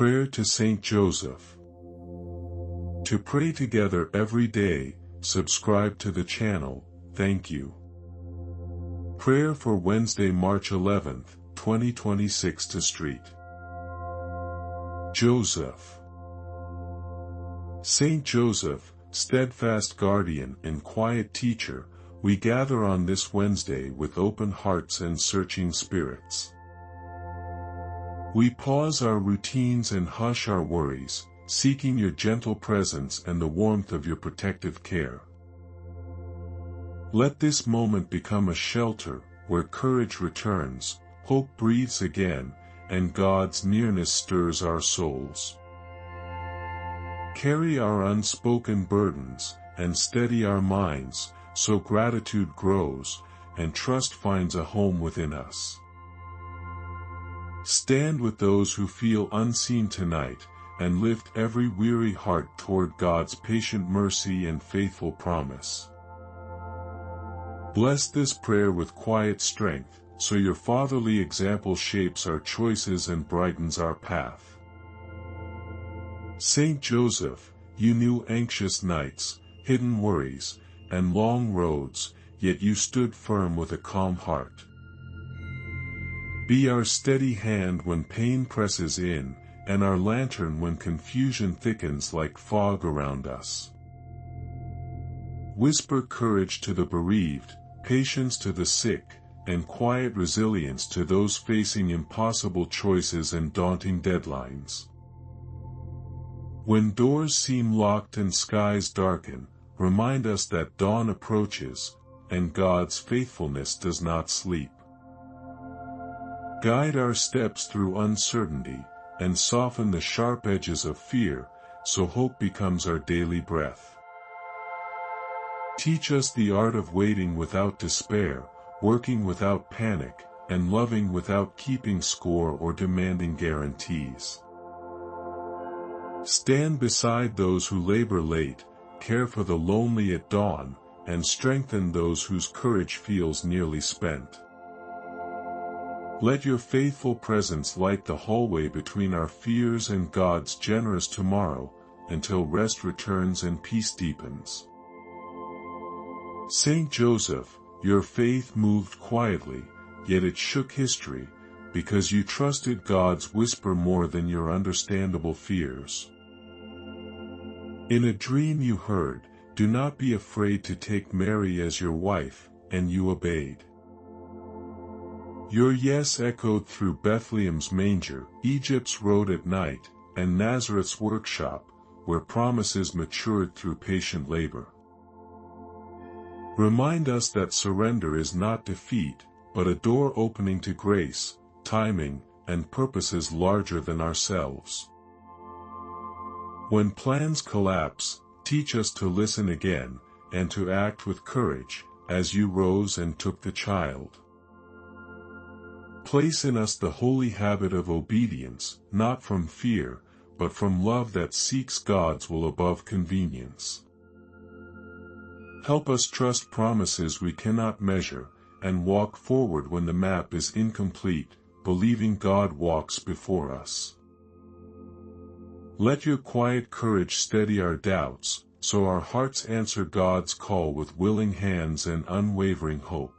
Prayer to Saint Joseph. To pray together every day, subscribe to the channel, thank you. Prayer for Wednesday, March 11th, 2026 to Street. Joseph. Saint Joseph, steadfast guardian and quiet teacher, we gather on this Wednesday with open hearts and searching spirits. We pause our routines and hush our worries, seeking your gentle presence and the warmth of your protective care. Let this moment become a shelter, where courage returns, hope breathes again, and God's nearness stirs our souls. Carry our unspoken burdens, and steady our minds, so gratitude grows, and trust finds a home within us. Stand with those who feel unseen tonight, and lift every weary heart toward God's patient mercy and faithful promise. Bless this prayer with quiet strength, so your fatherly example shapes our choices and brightens our path. Saint Joseph, you knew anxious nights, hidden worries, and long roads, yet you stood firm with a calm heart. Be our steady hand when pain presses in, and our lantern when confusion thickens like fog around us. Whisper courage to the bereaved, patience to the sick, and quiet resilience to those facing impossible choices and daunting deadlines. When doors seem locked and skies darken, remind us that dawn approaches, and God's faithfulness does not sleep. Guide our steps through uncertainty, and soften the sharp edges of fear, so hope becomes our daily breath. Teach us the art of waiting without despair, working without panic, and loving without keeping score or demanding guarantees. Stand beside those who labor late, care for the lonely at dawn, and strengthen those whose courage feels nearly spent. Let your faithful presence light the hallway between our fears and God's generous tomorrow, until rest returns and peace deepens. Saint Joseph, your faith moved quietly, yet it shook history, because you trusted God's whisper more than your understandable fears. In a dream you heard, "Do not be afraid to take Mary as your wife," and you obeyed. Your yes echoed through Bethlehem's manger, Egypt's road at night, and Nazareth's workshop, where promises matured through patient labor. Remind us that surrender is not defeat, but a door opening to grace, timing, and purposes larger than ourselves. When plans collapse, teach us to listen again, and to act with courage, as you rose and took the child. Place in us the holy habit of obedience, not from fear, but from love that seeks God's will above convenience. Help us trust promises we cannot measure, and walk forward when the map is incomplete, believing God walks before us. Let your quiet courage steady our doubts, so our hearts answer God's call with willing hands and unwavering hope.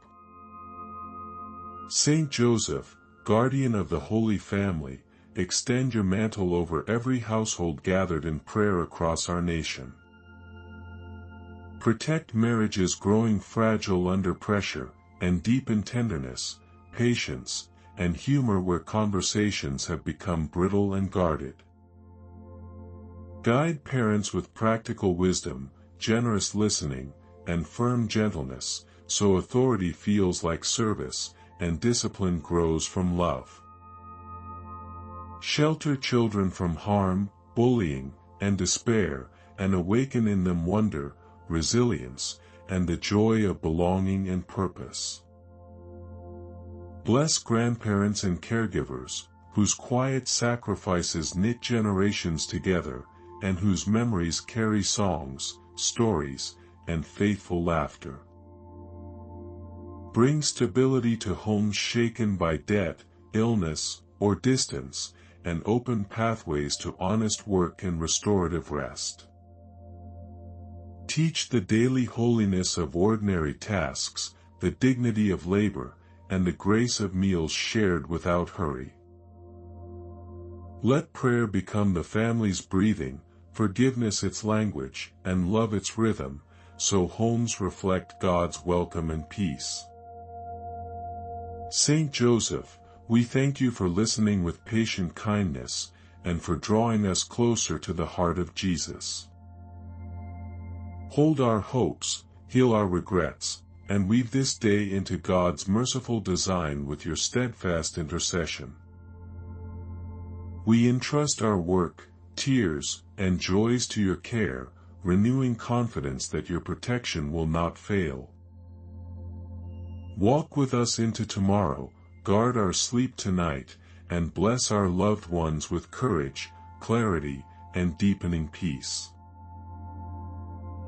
Saint Joseph, guardian of the Holy Family, extend your mantle over every household gathered in prayer across our nation. Protect marriages growing fragile under pressure, and deepen tenderness, patience, and humor where conversations have become brittle and guarded. Guide parents with practical wisdom, generous listening, and firm gentleness, so authority feels like service, and discipline grows from love. Shelter children from harm, bullying, and despair, and awaken in them wonder, resilience, and the joy of belonging and purpose. Bless grandparents and caregivers, whose quiet sacrifices knit generations together, and whose memories carry songs, stories, and faithful laughter. Bring stability to homes shaken by debt, illness, or distance, and open pathways to honest work and restorative rest. Teach the daily holiness of ordinary tasks, the dignity of labor, and the grace of meals shared without hurry. Let prayer become the family's breathing, forgiveness its language, and love its rhythm, so homes reflect God's welcome and peace. Saint Joseph, we thank you for listening with patient kindness, and for drawing us closer to the heart of Jesus. Hold our hopes, heal our regrets, and weave this day into God's merciful design with your steadfast intercession. We entrust our work, tears, and joys to your care, renewing confidence that your protection will not fail. Walk with us into tomorrow, guard our sleep tonight, and bless our loved ones with courage, clarity, and deepening peace.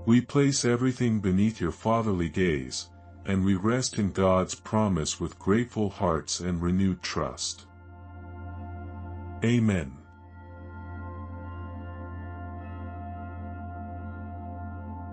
We place everything beneath your fatherly gaze, and we rest in God's promise with grateful hearts and renewed trust. Amen.